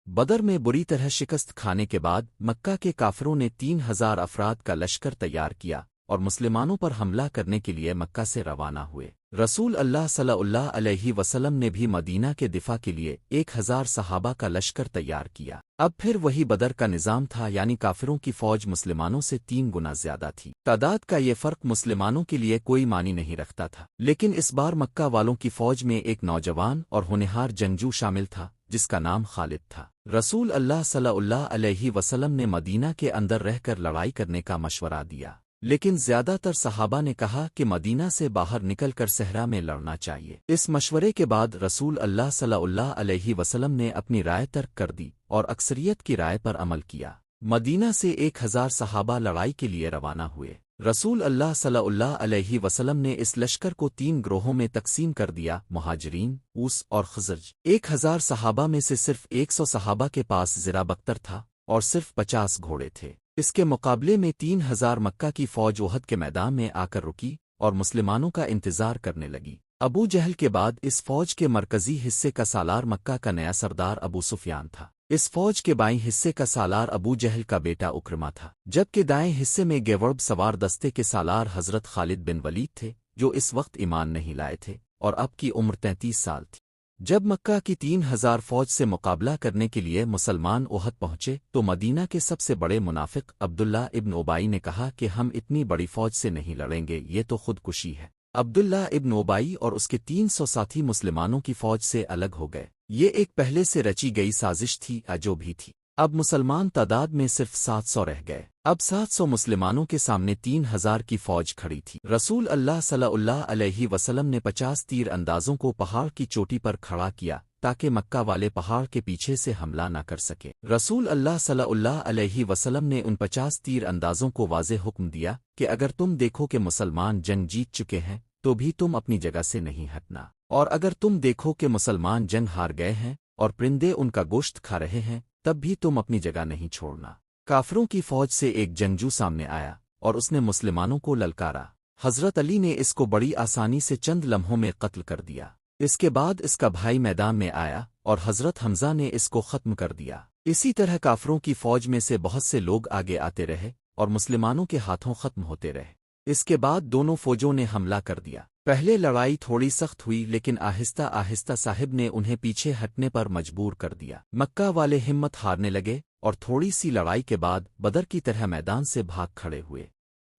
بدر में बुरी तरह शिकस्त खाने के बाद मक्का के काफिरों ने 3,000 अफराद का लश्कर तैयार किया और मुसलमानों पर हमला करने के लिए मक्का से रवाना हुए। रसूल अल्लाह सल्लल्लाहु अलैहि वसल्लम ने भी मदीना के दिफा के लिए 1,000 सहाबा का लश्कर तैयार किया। अब फिर वही बदर का निज़ाम था, यानी काफिरों की फौज मुसलमानों से 3 गुना ज्यादा थी। तादाद का ये फर्क मुसलमानों के लिए कोई मानी नहीं रखता था, लेकिन इस बार मक्का वालों की फौज में एक नौजवान और होनहार जंगजू शामिल था जिसका नाम खालिद था। रसूल अल्लाह सल्लल्लाहु अलैहि वसल्लम ने मदीना के अंदर रहकर लड़ाई करने का मशवरा दिया, लेकिन ज्यादातर सहाबा ने कहा कि मदीना से बाहर निकलकर सहरा में लड़ना चाहिए। इस मशवरे के बाद रसूल अल्लाह सल्लल्लाहु अलैहि वसल्लम ने अपनी राय तर्क कर दी और अक्सरियत की राय पर अमल किया। मदीना से 1,000 सहाबा लड़ाई के लिए रवाना हुए। रसूल अल्लाह सल्लल्लाहु अलैहि वसल्लम ने इस लश्कर को 3 ग्रोहों में तकसीम कर दिया, मुहाजिरीन, ऊस और खज़रज। 1,000 सहाबा में से सिर्फ 100 सहाबा के पास ज़िरा बख्तर था और सिर्फ 50 घोड़े थे। इसके मुकाबले में 3,000 मक्का की फौज ओहद के मैदान में आकर रुकी और मुसलमानों का इंतजार करने लगी। अबू जहल के बाद इस फौज के मरकजी हिस्से का सालार मक्का का नया सरदार अबू सुफियान था। इस फौज के बाईं हिस्से का सालार अबू जहल का बेटा उक्रमा था, जबकि दाएं हिस्से में गेवर्ब सवार दस्ते के सालार हजरत खालिद बिन वलीद थे, जो इस वक्त ईमान नहीं लाए थे और अब की उम्र 33 साल थी। जब मक्का की 3,000 फौज से मुकाबला करने के लिए मुसलमान ओहद पहुंचे तो मदीना के सबसे बड़े मुनाफिक अब्दुल्ला इब्न उबाई ने कहा कि हम इतनी बड़ी फौज से नहीं लड़ेंगे, ये तो खुदकुशी है। अब्दुल्ला इब्न उबाई और उसके 300 साथी मुसलमानों की फौज से अलग हो गए। ये एक पहले से रची गई साजिश थी, जो भी थी। अब मुसलमान तादाद में सिर्फ 700 रह गए। अब 700 मुसलमानों के सामने 3,000 की फौज खड़ी थी। रसूल अल्लाह सल्लल्लाहु अलैहि वसल्लम ने 50 तीर अंदाजों को पहाड़ की चोटी पर खड़ा किया ताकि मक्का वाले पहाड़ के पीछे से हमला न कर सके। रसूल अल्लाह सल्लल्लाहु अलैहि वसल्लम ने उन 50 तीर अंदाजों को वाज़े हुक्म दिया कि अगर तुम देखो कि मुसलमान जंग जीत चुके हैं तो भी तुम अपनी जगह से नहीं हटना, और अगर तुम देखो कि मुसलमान जंग हार गए हैं और परिंदे उनका गोश्त खा रहे हैं तब भी तुम अपनी जगह नहीं छोड़ना। काफिरों की फौज से एक जंगजू सामने आया और उसने मुसलमानों को ललकारा। हजरत अली ने इसको बड़ी आसानी से चंद लम्हों में कत्ल कर दिया। इसके बाद इसका भाई मैदान में आया और हजरत हमजा ने इसको खत्म कर दिया। इसी तरह काफिरों की फौज में से बहुत से लोग आगे आते रहे और मुसलमानों के हाथों खत्म होते रहे। इसके बाद दोनों फौजों ने हमला कर दिया। पहले लड़ाई थोड़ी सख्त हुई, लेकिन आहिस्ता आहिस्ता साहिब ने उन्हें पीछे हटने पर मजबूर कर दिया। मक्का वाले हिम्मत हारने लगे और थोड़ी सी लड़ाई के बाद बदर की तरह मैदान से भाग खड़े हुए।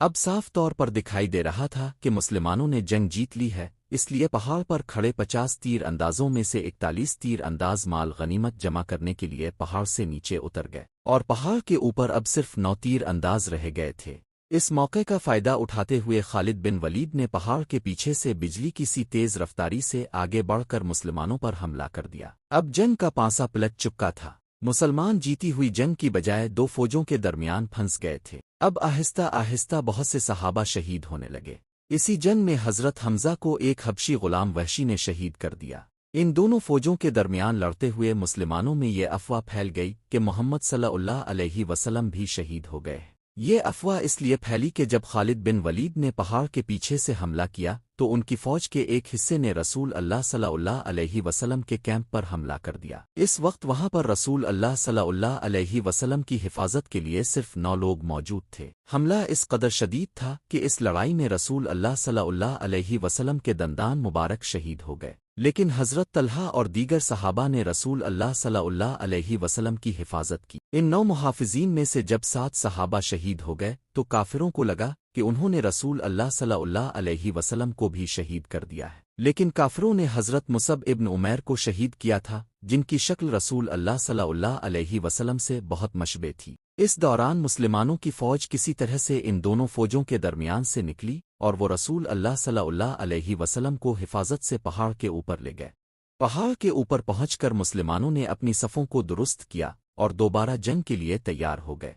अब साफ तौर पर दिखाई दे रहा था कि मुसलमानों ने जंग जीत ली है, इसलिए पहाड़ पर खड़े 50 तीर अंदाजों में से 41 तीर अंदाज माल गनीमत जमा करने के लिए पहाड़ से नीचे उतर गए और पहाड़ के ऊपर अब सिर्फ 9 तीर अंदाज रह गए थे। इस मौके का फायदा उठाते हुए खालिद बिन वलीद ने पहाड़ के पीछे से बिजली की सी तेज रफ्तारी से आगे बढ़कर मुसलमानों पर हमला कर दिया। अब जंग का पांसा पलट चुका था। मुसलमान जीती हुई जंग की बजाय 2 फौजों के दरमियान फंस गए थे। अब आहिस्ता आहिस्ता बहुत से सहाबा शहीद होने लगे। इसी जंग में हजरत हमजा को एक हबशी गुलाम वहशी ने शहीद कर दिया। इन दोनों फौजों के दरमियान लड़ते हुए मुसलमानों में ये अफवाह फैल गई कि मोहम्मद सल्लल्लाहु अलैहि वसल्लम भी शहीद हो गए। ये अफवाह इसलिए फैली कि जब खालिद बिन वलीद ने पहाड़ के पीछे से हमला किया तो उनकी फौज के एक हिस्से ने रसूल अल्लाह सल्लल्लाहु अलैहि वसल्लम के कैंप पर हमला कर दिया। इस वक्त वहां पर रसूल अल्लाह सल्लल्लाहु अलैहि वसल्लम की हिफाजत के लिए सिर्फ 9 लोग मौजूद थे। हमला इस कदर शदीद था कि इस लड़ाई में रसूल अल्लाह सल्लल्लाहु अलैहि वसल्लम के दंदान मुबारक शहीद हो गए, लेकिन हजरत तलहा और दीगर सहाबा ने रसूल अल्लाह सल्लल्लाहु अलैहि वसल्लम की हिफाजत की। इन 9 मुहाफिजीन में से जब 7 सहाबा शहीद हो गए तो काफिरों को लगा कि उन्होंने रसूल अल्लाह सल्लल्लाहु अलैहि वसल्लम को भी शहीद कर दिया है, लेकिन काफिरों ने हजरत मुसब इब्न उमैर को शहीद किया था, जिनकी शक्ल रसूल अल्लाह सल्लल्लाहु अलैहि वसल्लम से बहुत मशबे थी। इस दौरान मुसलमानों की फौज किसी तरह से इन दोनों फौजों के दरमियान से निकली और वो रसूल अल्लाह सल्लल्लाहु अलैहि वसल्लम को हिफाजत से पहाड़ के ऊपर ले गए। पहाड़ के ऊपर पहुंचकर मुसलमानों ने अपनी सफ़ों को दुरुस्त किया और दोबारा जंग के लिए तैयार हो गए।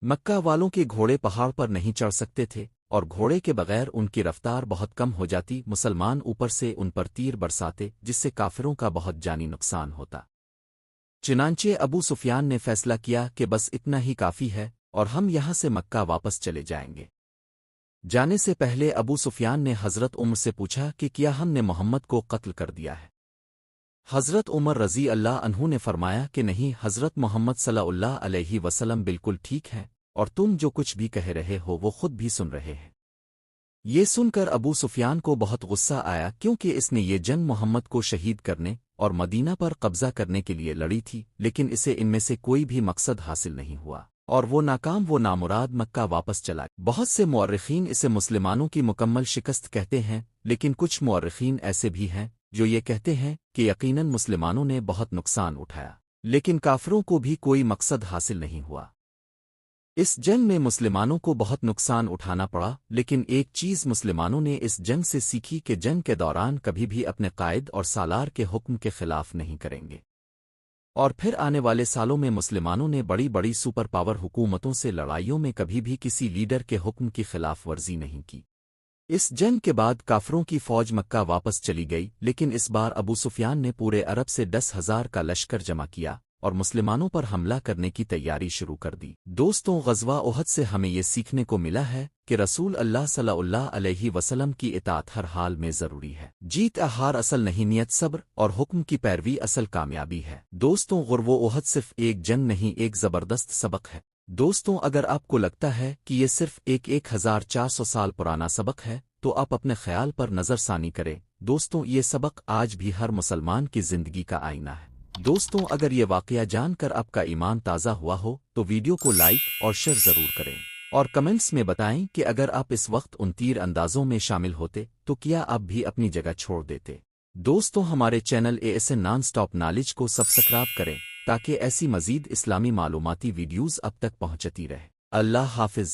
मक्का वालों के घोड़े पहाड़ पर नहीं चढ़ सकते थे और घोड़े के बगैर उनकी रफ्तार बहुत कम हो जाती। मुसलमान ऊपर से उन पर तीर बरसाते, जिससे काफिरों का बहुत जानी नुकसान होता। चुनांचे अबू सुफियान ने फैसला किया कि बस इतना ही काफ़ी है और हम यहाँ से मक्का वापस चले जाएंगे। जाने से पहले अबू सुफियान ने हजरत उम्र से पूछा कि क्या हमने मोहम्मद को कत्ल कर दिया है। حضرت عمر رضی اللہ عنہ نے فرمایا کہ نہیں، حضرت محمد صلی اللہ علیہ وسلم بالکل ٹھیک ہے، اور تم جو کچھ بھی کہہ رہے ہو وہ خود بھی سن رہے ہیں۔ یہ سن کر ابو سفیان کو بہت غصہ آیا، کیونکہ اس نے یہ جنگ محمد کو شہید کرنے اور مدینہ پر قبضہ کرنے کے لیے لڑی تھی، لیکن اسے ان میں سے کوئی بھی مقصد حاصل نہیں ہوا، اور وہ ناکام، وہ نامراد مکہ واپس چلا۔ بہت سے مورخین اسے مسلمانوں کی مکمل شکست کہتے ہیں، لیکن کچھ مورخین ایسے بھی ہیں جو یہ کہتے ہیں کہ یقیناً مسلمانوں نے بہت نقصان اٹھایا، لیکن کافروں کو بھی کوئی مقصد حاصل نہیں ہوا۔ اس جنگ میں مسلمانوں کو بہت نقصان اٹھانا پڑا، لیکن ایک چیز مسلمانوں نے اس جنگ سے سیکھی کہ جنگ کے دوران کبھی بھی اپنے قائد اور سالار کے حکم کے خلاف نہیں کریں گے۔ اور پھر آنے والے سالوں میں مسلمانوں نے بڑی بڑی سپر پاور حکومتوں سے لڑائیوں میں کبھی بھی کسی لیڈر کے حکم کی خلاف ورزی نہیں کی۔ اس جنگ کے بعد کافروں کی فوج مکہ واپس چلی گئی، لیکن اس بار ابو سفیان نے پورے عرب سے 10,000 کا لشکر جمع کیا اور مسلمانوں پر حملہ کرنے کی تیاری شروع کر دی۔ دوستوں، غزوہ احد سے ہمیں یہ سیکھنے کو ملا ہے کہ رسول اللہ صلی اللہ علیہ وسلم کی اطاعت ہر حال میں ضروری ہے۔ جیت ہار اصل نہیں، نیت، صبر اور حکم کی پیروی اصل کامیابی ہے۔ دوستوں، غزوہ احد صرف ایک جنگ نہیں، ایک زبردست سبق ہے۔ دوستوں، اگر آپ کو لگتا ہے کہ یہ صرف 1400 سال پرانا سبق ہے تو آپ اپنے خیال پر نظر ثانی کریں۔ دوستوں، یہ سبق آج بھی ہر مسلمان کی زندگی کا آئینہ ہے۔ دوستوں، اگر یہ واقعہ جان کر آپ کا ایمان تازہ ہوا ہو تو ویڈیو کو لائک اور شیئر ضرور کریں، اور کمنٹس میں بتائیں کہ اگر آپ اس وقت ان تیر اندازوں میں شامل ہوتے تو کیا آپ بھی اپنی جگہ چھوڑ دیتے۔ دوستوں، ہمارے channel ASN naan stop knowledge کو سبسکرائب کریں تاکہ ایسی مزید اسلامی معلوماتی ویڈیوز اب تک پہنچتی رہے۔ اللہ حافظ۔